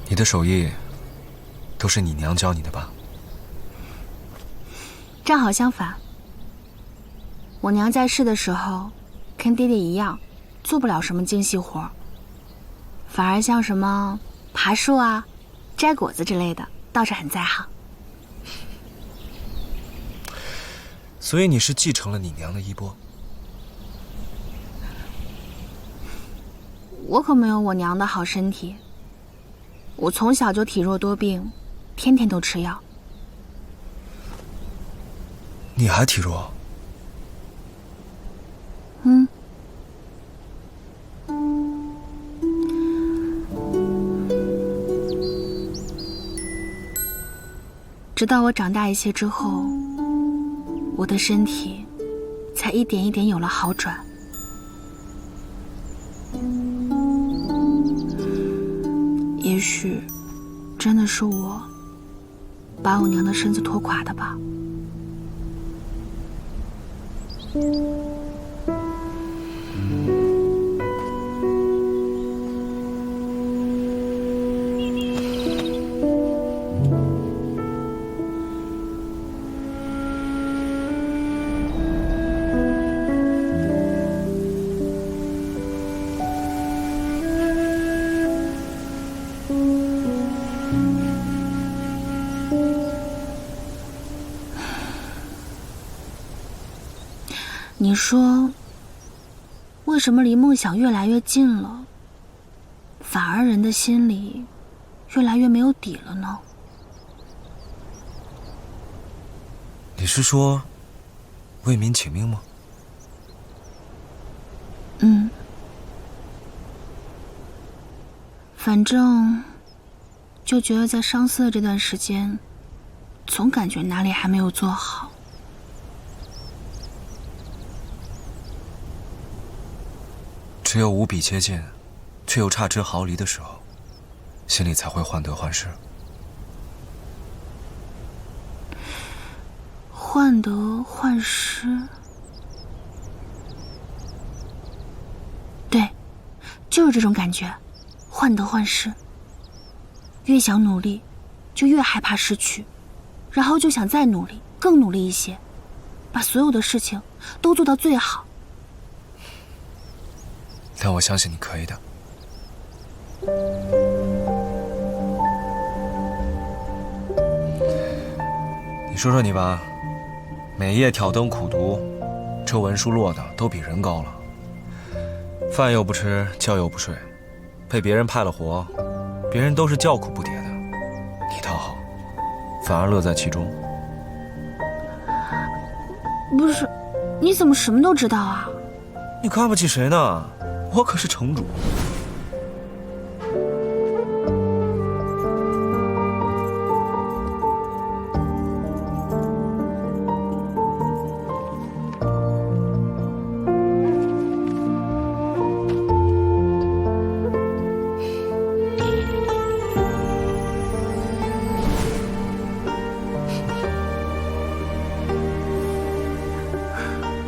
你的手艺都是你娘教你的吧？正好相反，我娘在世的时候，跟爹爹一样，做不了什么精细活，反而像什么爬树啊、摘果子之类的，倒是很在行。所以你是继承了你娘的衣钵。我可没有我娘的好身体。我从小就体弱多病，天天都吃药。你还体弱？嗯。直到我长大一些之后，我的身体才一点一点有了好转。也许真的是我把我娘的身子拖垮的吧。你说，为什么离梦想越来越近了，反而人的心里越来越没有底了呢？你是说为民请命吗？嗯，反正就觉得在上司的这段时间，总感觉哪里还没有做好。只有无比接近，却又差之毫厘的时候，心里才会患得患失。患得患失，对，就是这种感觉，患得患失。越想努力，就越害怕失去，然后就想再努力，更努力一些，把所有的事情都做到最好。但我相信你可以的。你说说你吧，每夜挑灯苦读，这文书落的都比人高了，饭又不吃，觉又不睡，被别人派了活，别人都是叫苦不迭的，你倒好，反而乐在其中。不是，你怎么什么都知道啊？你看不起谁呢？我可是城主。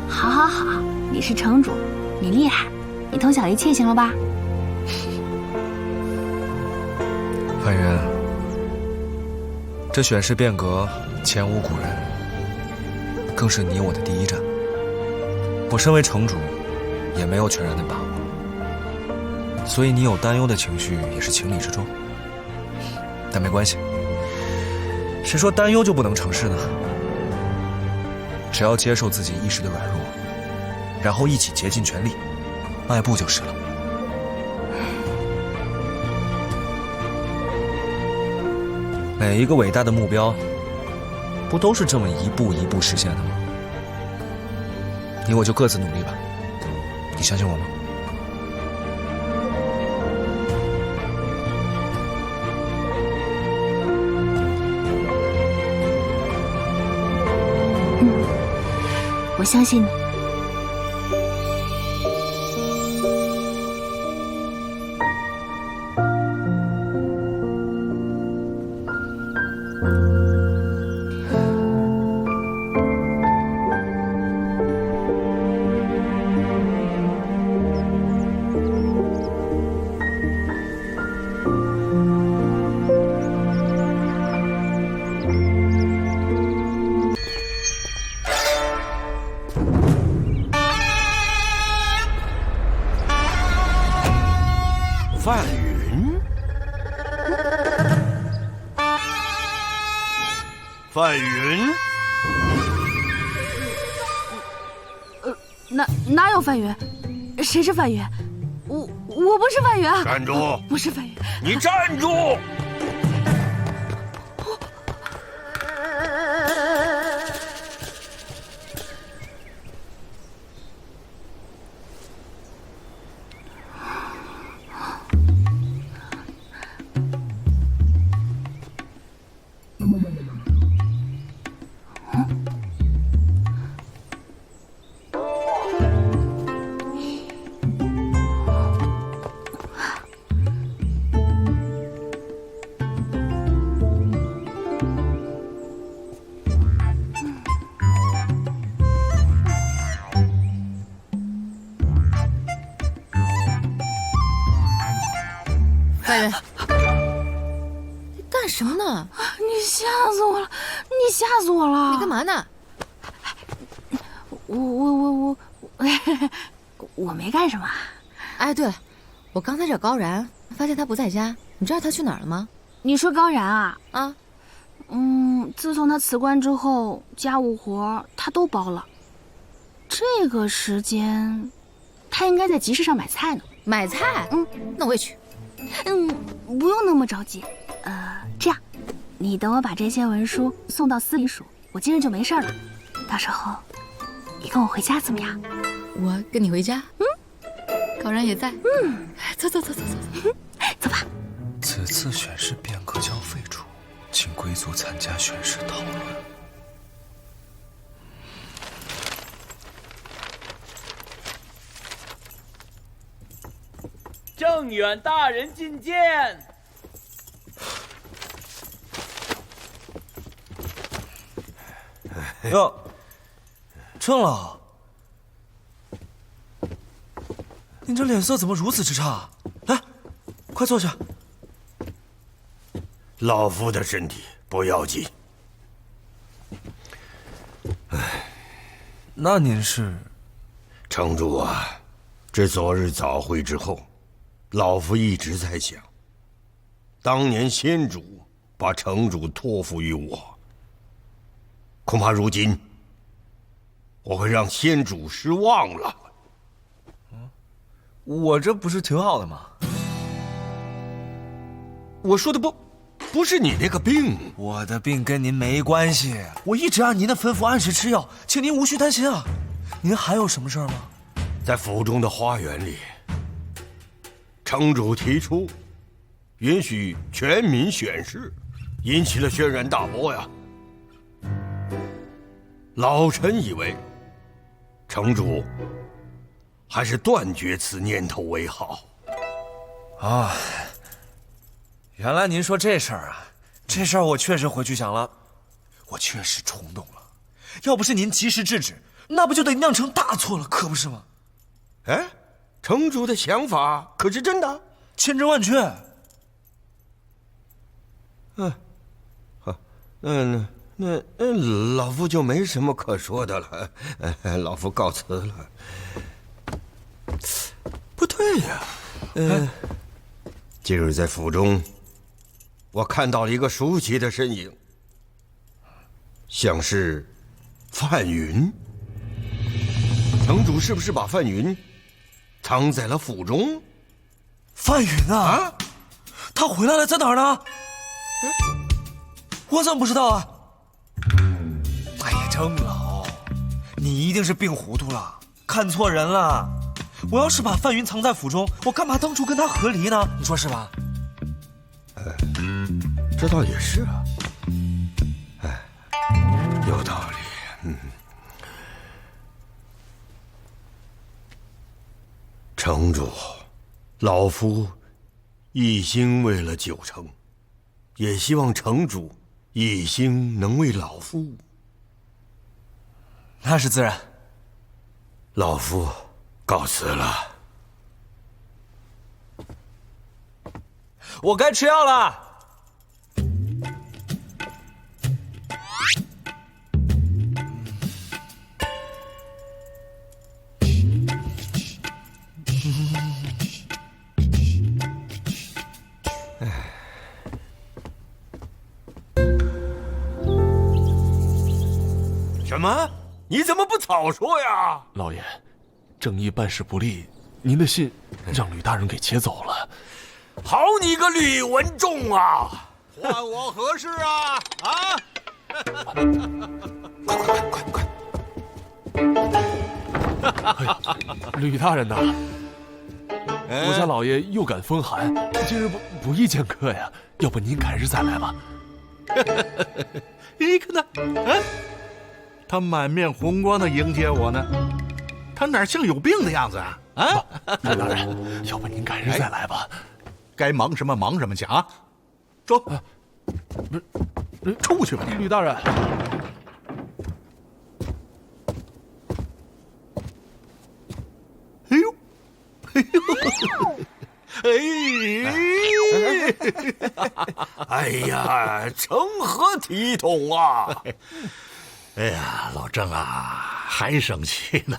好好好，你是城主，你厉害，你通晓一切行了吧？范云，这选氏变革前无古人，更是你我的第一战。我身为城主，也没有全然的把握，所以你有担忧的情绪也是情理之中。但没关系，谁说担忧就不能成事呢？只要接受自己一时的软弱，然后一起竭尽全力，迈步就是了。每一个伟大的目标，不都是这么一步一步实现的吗？你我就各自努力吧，你相信我吗？我相信你。范云，范云，哪有范云？谁是范云？我不是范云啊！站住！不是范云，你站住！范云，你干什么呢？你吓死我了！你吓死我了！你干嘛呢？我没干什么。哎，对了，我刚才找高然，发现他不在家，你知道他去哪儿了吗？你说高然啊？啊，自从他辞官之后，家务活他都包了。这个时间，他应该在集市上买菜呢。买菜？那我也去。不用那么着急。这样，你等我把这些文书送到司隶署，我今日就没事了。到时候，你跟我回家怎么样？我跟你回家。高然也在。走，走吧。此次选试变革将废除，请贵族参加选试讨论。正远大人觐见。哟，郑老，您这脸色怎么如此之差？来，快坐下。老夫的身体不要紧。那您是？城主啊，这昨日早会之后，老夫一直在想，当年先主把城主托付于我，恐怕如今我会让先主失望了。我这不是挺好的吗？我说的不是你那个病，我的病跟您没关系，我一直按您的吩咐按时吃药，请您无需担心啊。您还有什么事儿吗？在府中的花园里，城主提出允许全民选试，引起了轩然大波呀。老臣以为，城主还是断绝此念头为好。啊，原来您说这事儿啊，这事儿我确实回去想了，我确实冲动了，要不是您及时制止，那不就得酿成大错了，可不是吗？哎，城主的想法可是真的？千真万确。那老夫就没什么可说的了，老夫告辞了。不对呀，今日在府中，我看到了一个熟悉的身影，像是范云。城主是不是把范云藏在了府中？范云啊，他回来了，在哪儿呢？我怎么不知道啊？哎呀，郑老，你一定是病糊涂了，看错人了。我要是把范云藏在府中，我干嘛当初跟他和离呢？你说是吧？这倒也是啊。有道理。城主，老夫一心为了九城，也希望城主一心能为老夫。那是自然。老夫告辞了。我该吃药了。么？你怎么不早说呀？老爷，正义办事不力，您的信让吕大人给劫走了。好你个吕文仲啊！换我何事啊？啊！快！吕大人呐，我家老爷又感风寒，今日不宜见客呀，要不您改日再来吧。你看他，他满面红光的迎接我呢，他哪像有病的样子啊？啊，吕大人，要不您改日再来吧。该忙什么忙什么去啊！走，出去吧，吕大人。哎呦，哎呀，成何体统啊！哎呀，老郑啊，还生气呢。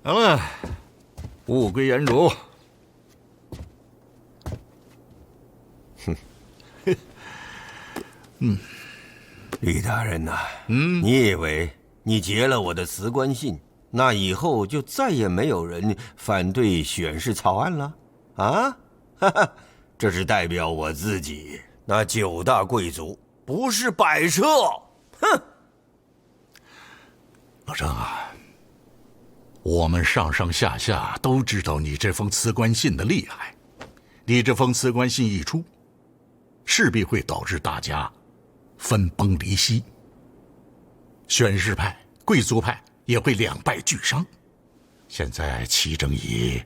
行了，物归原主。李大人呐，你以为你结了我的辞官信，那以后就再也没有人反对选试草案了？啊？哈哈，这是代表我自己，那9大贵族不是摆设。哼！老郑啊，我们上上下下都知道你这封辞官信的厉害，你这封辞官信一出，势必会导致大家分崩离析，选士派、贵族派也会两败俱伤。现在齐正以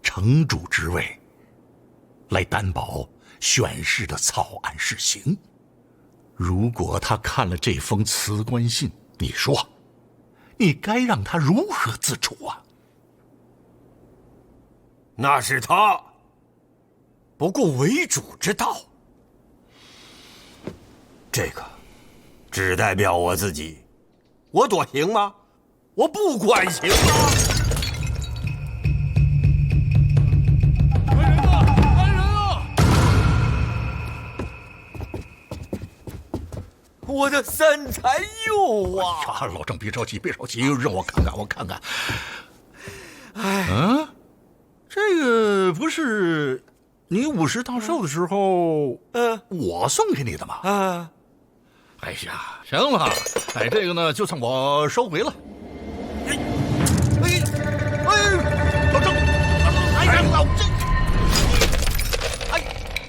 城主之位来担保选士的草案试行，如果他看了这封辞官信，你说你该让他如何自处啊？那是他不顾为主之道，这个只代表我自己，我躲行吗？我不管行吗？来人啊！我的三才佑啊！呀，老郑别着急，别着急，让我看看。哎，这个不是你50大寿的时候，我送给你的吗？啊，哎呀，行了，哎，这个呢，就算我收回了。老郑，哎呀，老郑，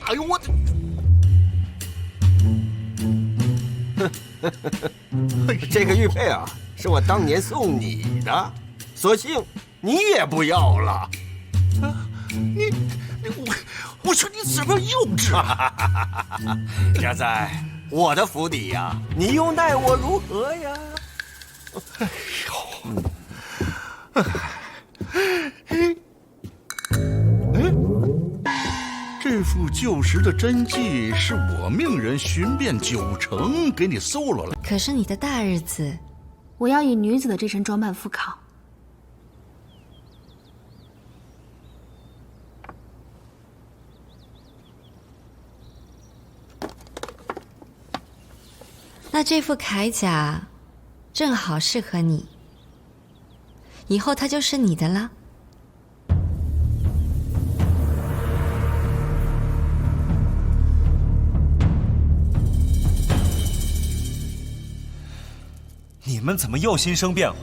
哎呦我的！这个玉佩啊，是我当年送你的，索性你也不要了。我说你怎么幼稚啊！这在我的府邸呀，你又奈我如何呀？哎呦，这副旧时的真迹是我命人寻遍9城给你搜罗了。可是你的大日子，我要以女子的这身装扮赴考。那这副铠甲正好适合你，以后它就是你的了。你们怎么又心生变化？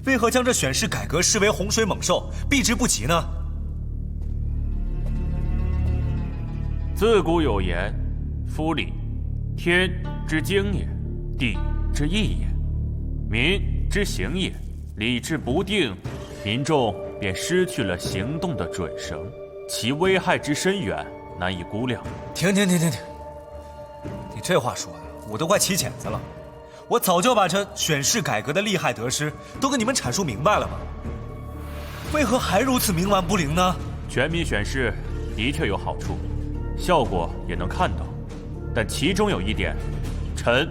为何将这选士改革视为洪水猛兽，避之不及呢？自古有言：夫礼，天之经也，地之义也，民之行也。礼制不定，民众便失去了行动的准绳，其危害之深远，难以估量。停！你这话说的，我都快起茧子了。我早就把这选士改革的利害得失都跟你们阐述明白了嘛，为何还如此冥顽不灵呢？全民选士的确有好处，效果也能看到，但其中有一点，臣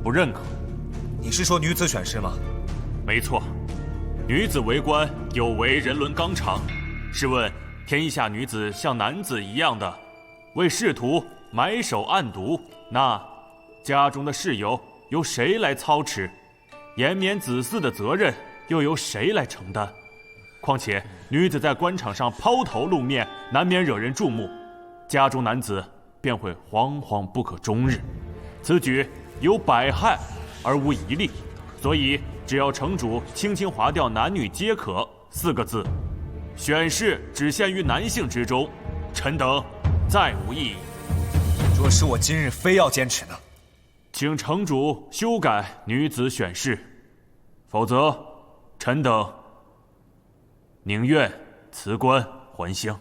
不认可。你是说女子选士吗？没错，女子为官有违人伦纲常。试问天下女子像男子一样的为仕途埋首暗读，那家中的事由由谁来操持？延绵子嗣的责任又由谁来承担？况且女子在官场上抛头露面，难免惹人注目，家中男子便会惶惶不可终日。此举有百害而无一利，所以只要城主轻轻划掉"男女皆可"4个字，选侍只限于男性之中，臣等再无异议。若是我今日非要坚持呢？请城主修改女子选侍，否则臣等宁愿辞官还乡。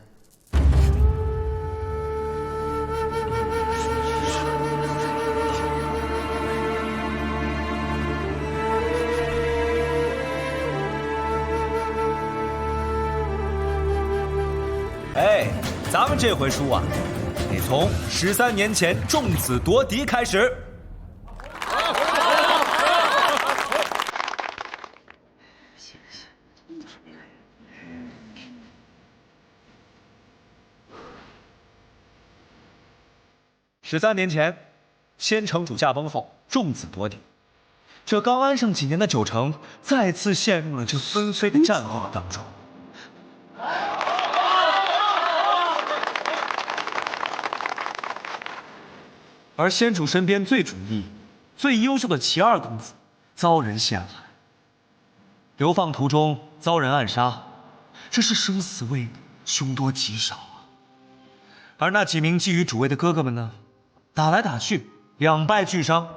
哎，咱们这回输啊，得从13年前重子夺嫡开始。13年前，先城主驾崩后，重子夺嫡。这刚安盛几年的九城，再次陷入了这纷飞的战火当中。而先主身边最主义、最优秀的齐二公子，遭人陷害，流放途中遭人暗杀，这是生死未卜，凶多吉少啊！而那几名觊觎主位的哥哥们呢？打来打去，两败俱伤，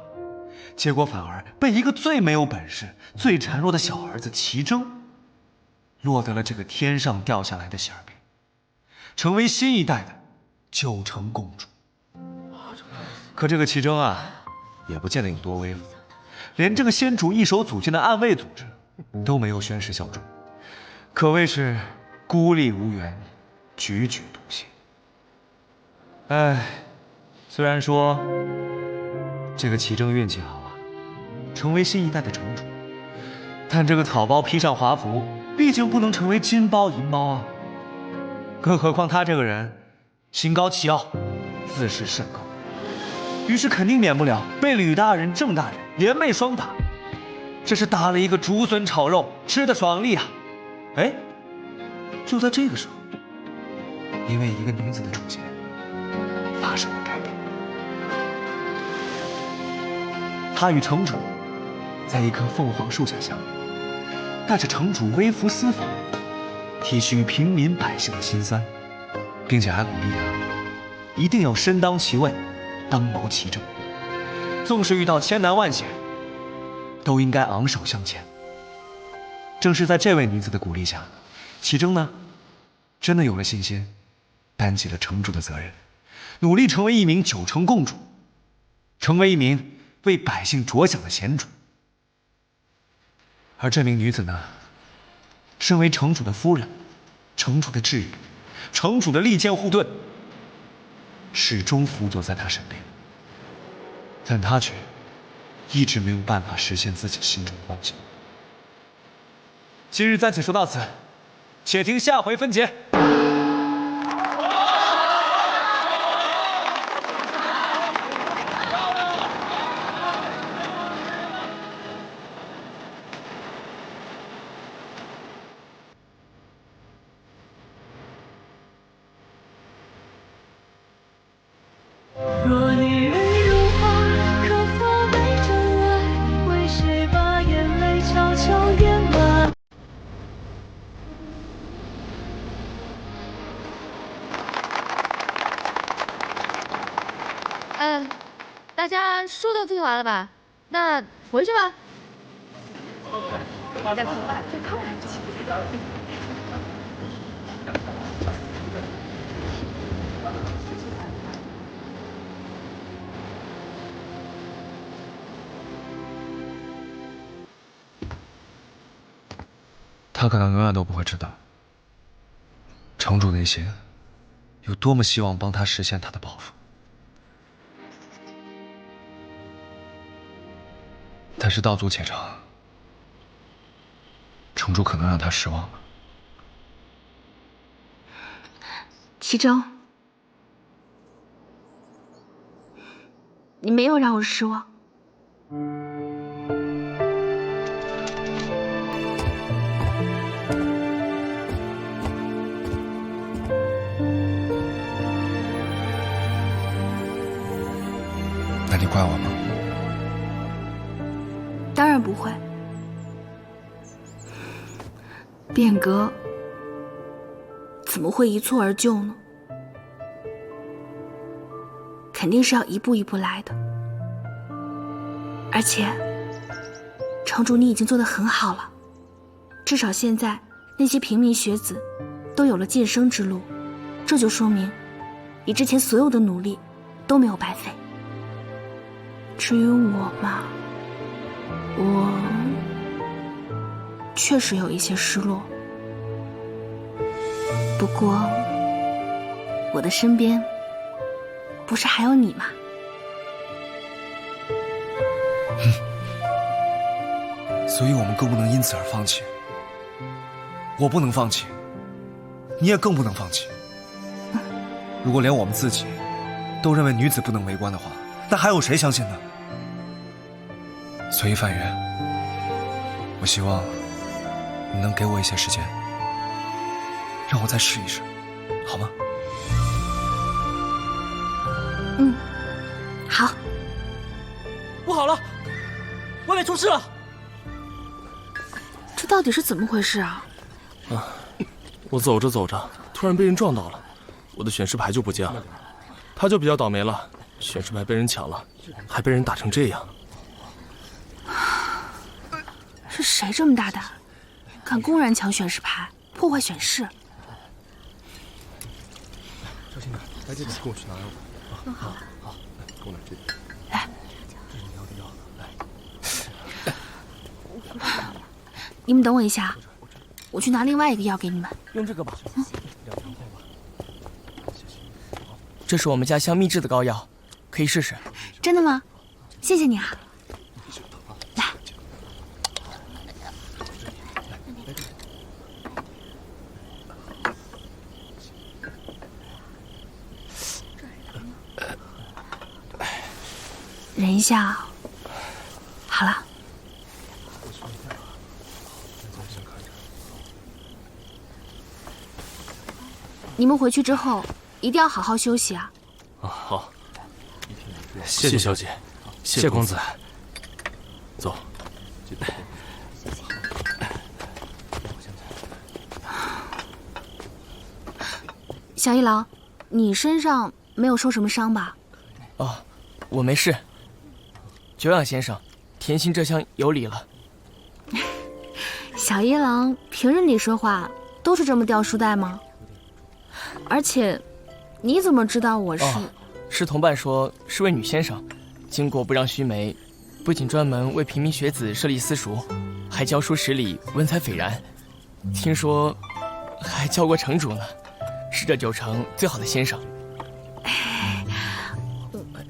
结果反而被一个最没有本事、最孱弱的小儿子齐征，落得了这个天上掉下来的馅饼，成为新一代的九城共主。可这个齐征啊，也不见得有多威风，连这个先主一手组建的暗卫组织都没有宣誓效忠，可谓是孤立无援，踽踽独行。哎。虽然说这个齐征运气好啊，成为新一代的城主，但这个草包披上华服，毕竟不能成为金包银包啊。更何况他这个人心高气傲，自视甚高，于是肯定免不了被吕大人、郑大人联袂双打。这是打了一个竹笋炒肉，吃的爽利啊！哎，就在这个时候，因为一个女子的出现，发生了改变。他与城主在一棵凤凰树下相遇，带着城主微服私访，体恤平民百姓的辛酸，并且还鼓励他一定要身当其位，当谋其政。纵使遇到千难万险，都应该昂首向前。正是在这位女子的鼓励下，齐征呢，真的有了信心，担起了城主的责任，努力成为一名九城共主，成为一名为百姓着想的贤主。而这名女子呢，身为城主的夫人，城主的挚友，城主的利剑护盾，始终辅佐在他身边，但他却一直没有办法实现自己心中的梦想。今日暂且说到此，且听下回分解。大家书都听完了吧？那回去吧。他可能永远都不会知道，城主内心有多么希望帮他实现他的抱负。但是道阻且长，城主可能让他失望了。齐征，你没有让我失望。那你怪我吗？当然不会。变革怎么会一蹴而就呢？肯定是要一步一步来的。而且，城主你已经做得很好了，至少现在那些平民学子都有了晋升之路，这就说明你之前所有的努力都没有白费。至于我嘛，我确实有一些失落，不过我的身边不是还有你吗？所以我们更不能因此而放弃。我不能放弃，你也更不能放弃。如果连我们自己都认为女子不能为官的话，那还有谁相信呢？所以范远，我希望你能给我一些时间，让我再试一试，好吗？嗯，好。不好了，外面出事了！这到底是怎么回事啊？我走着走着，突然被人撞到了，我的选士牌就不见了。他就比较倒霉了，选士牌被人抢了，还被人打成这样。是谁这么大胆，敢公然抢选士牌，破坏选士？小心点，来这边，跟我去拿药。好，好，来，跟我来这边。来，这是你要的药，来。你们等我一下，我去拿另外一个药给你们。用这个吧。这是我们家乡秘制的膏药，可以试试。真的吗？谢谢你啊。来。忍一下。好了。你们回去之后一定要好好休息啊！啊，好，谢谢小姐，谢公子。走。小一郎，你身上没有受什么伤吧？哦，我没事。久仰先生，甜心这厢有礼了。小一郎平日里说话都是这么掉书袋吗？而且，你怎么知道我是？是同伴说，是位女先生，经过不让须眉，不仅专门为平民学子设立私塾，还教书10里，文采斐然。听说还教过城主呢，是这9城最好的先生。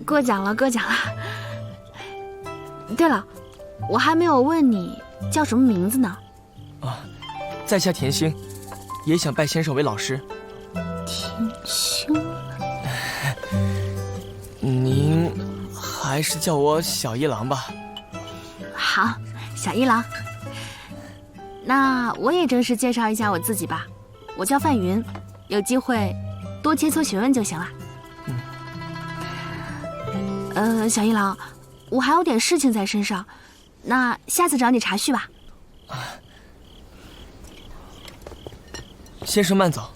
过奖了，过奖了。对了，我还没有问你叫什么名字呢。在下甜心，也想拜先生为老师。甜心，您还是叫我小一郎吧。好，小一郎。那我也正式介绍一下我自己吧，我叫范云，有机会多切磋学问就行了。小一郎，我还有点事情在身上，那下次找你茶叙吧。先生慢走。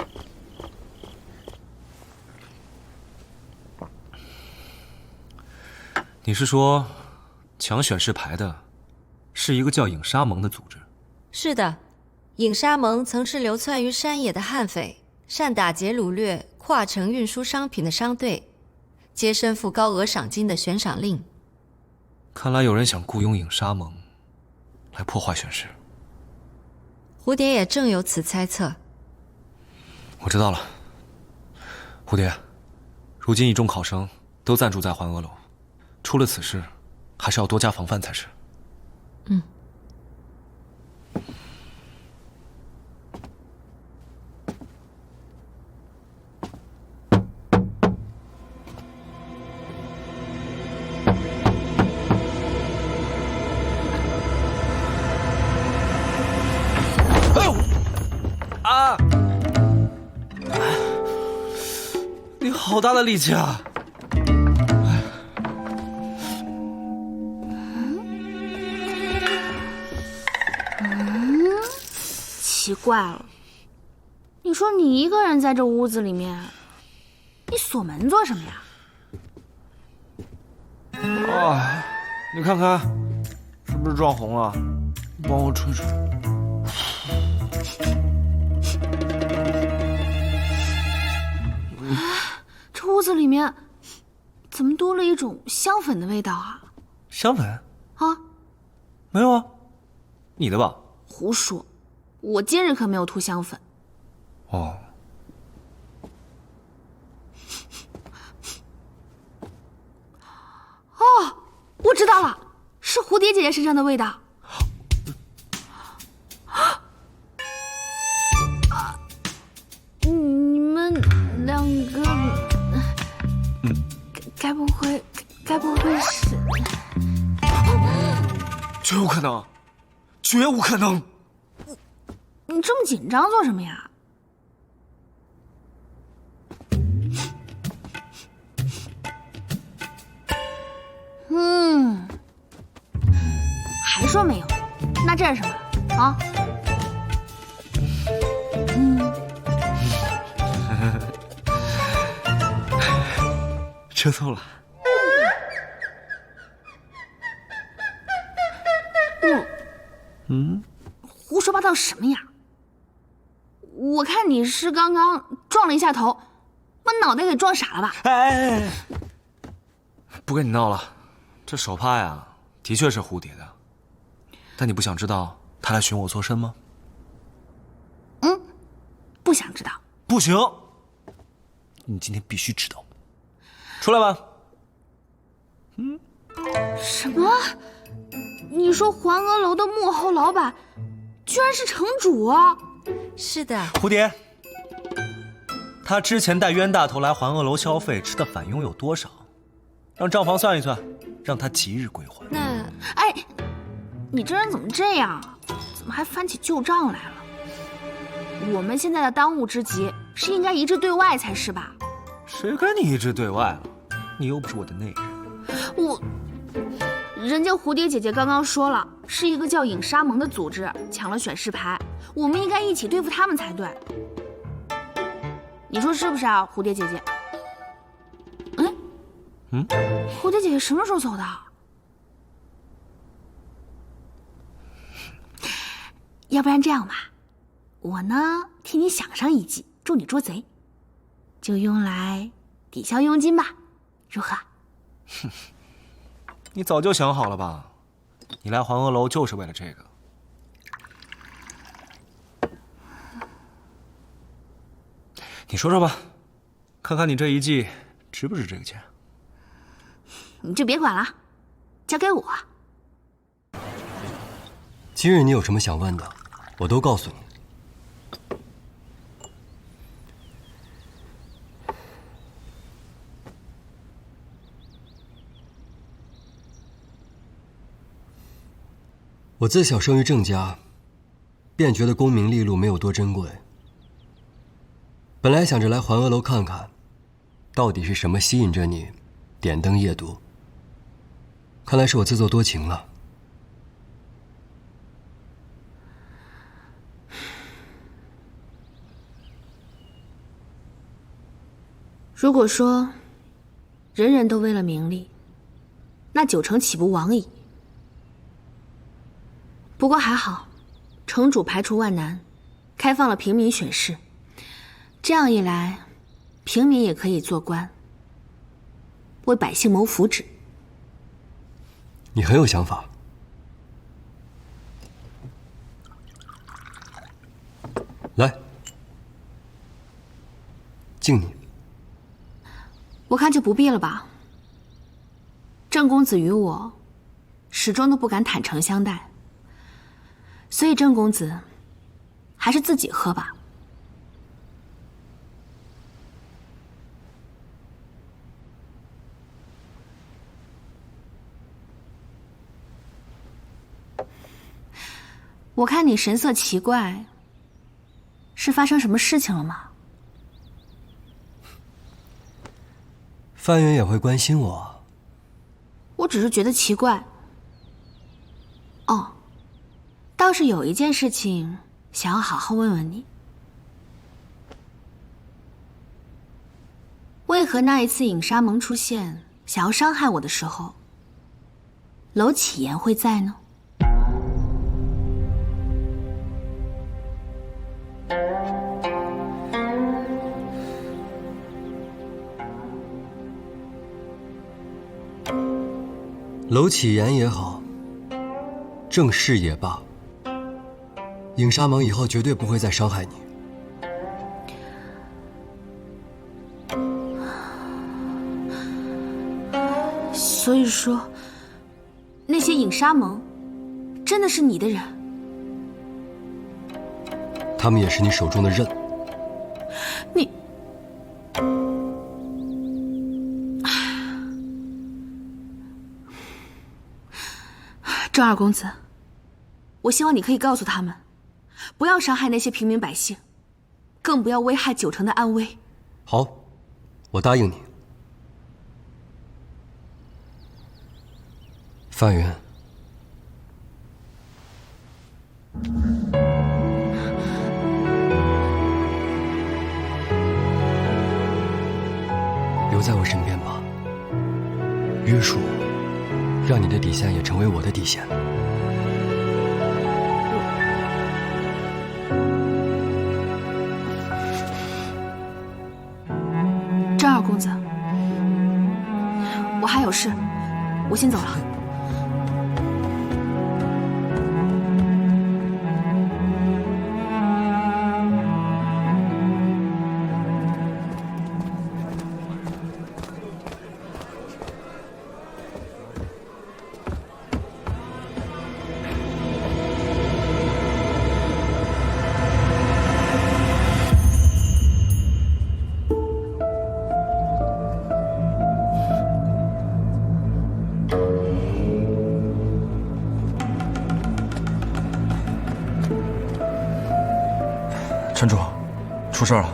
你是说，抢选士牌的是一个叫影沙盟的组织？是的，影沙盟曾是流窜于山野的悍匪，善打劫掳掠、跨城运输商品的商队，皆身负高额赏金的悬赏令。看来有人想雇佣影沙盟来破坏选士。蝴蝶也正有此猜测。我知道了，蝴蝶，如今一众考生都暂住在环峨楼，出了此事，还是要多加防范才是。嗯。你好大的力气啊！奇怪了，你说你一个人在这屋子里面，你锁门做什么呀？啊，你看看，是不是撞红了？帮我吹吹。这屋子里面怎么多了一种香粉的味道啊？香粉？啊，没有啊，你的吧？胡说，我今日可没有涂香粉。哦。哦，我知道了，是蝴蝶姐姐身上的味道。你们两个，该不会是？绝无可能，绝无可能！你这么紧张做什么呀？还说没有？那这是什么啊？吃透了。胡说八道什么呀？我看你是刚刚撞了一下头，把脑袋给撞傻了吧？哎，不跟你闹了，这手帕呀，的确是蝴蝶的，但你不想知道他来寻我作甚吗？不想知道。不行，你今天必须知道。出来吧。什么？你说环娥楼的幕后老板居然是城主啊？是的，蝴蝶，他之前带冤大头来环娥楼消费，吃的返佣有多少？让账房算一算，让他即日归还。那哎，你这人怎么这样啊？怎么还翻起旧账来了？我们现在的当务之急是应该一致对外才是吧？谁跟你一致对外了？你又不是我的内人。人家蝴蝶姐姐刚刚说了，是一个叫影沙盟的组织抢了选示牌，我们应该一起对付他们才对。你说是不是啊，蝴蝶姐姐？蝴蝶姐姐什么时候走的？要不然这样吧，我呢替你想上一计，助你捉贼，就用来抵消佣金吧，如何？你早就想好了吧？你来环娥楼就是为了这个。你说说吧，看看你这一计值不值这个钱？你就别管了，交给我。今日你有什么想问的，我都告诉你。我自小生于郑家，便觉得功名利禄没有多珍贵。本来想着来环娥楼看看，到底是什么吸引着你，点灯夜读。看来是我自作多情了。如果说人人都为了名利，那九成岂不枉矣？不过还好，城主排除万难，开放了平民选士。这样一来，平民也可以做官，为百姓谋福祉。你很有想法。来，敬你。我看就不必了吧。郑公子与我始终都不敢坦诚相待，所以郑公子还是自己喝吧。我看你神色奇怪，是发生什么事情了吗？范远也会关心我。我只是觉得奇怪。哦，倒是有一件事情想要好好问问你：为何那一次影沙盟出现，想要伤害我的时候，娄启言会在呢？娄启言也好，郑氏也罢，影沙盟以后绝对不会再伤害你。所以说，那些影沙盟真的是你的人？他们也是你手中的刃。你，郑二公子，我希望你可以告诉他们，不要伤害那些平民百姓，更不要危害九城的安危。好，我答应你。范云，留在我身边吧，约束我，让你的底线也成为我的底线。郑二公子，我还有事，我先走了。城主，出事了。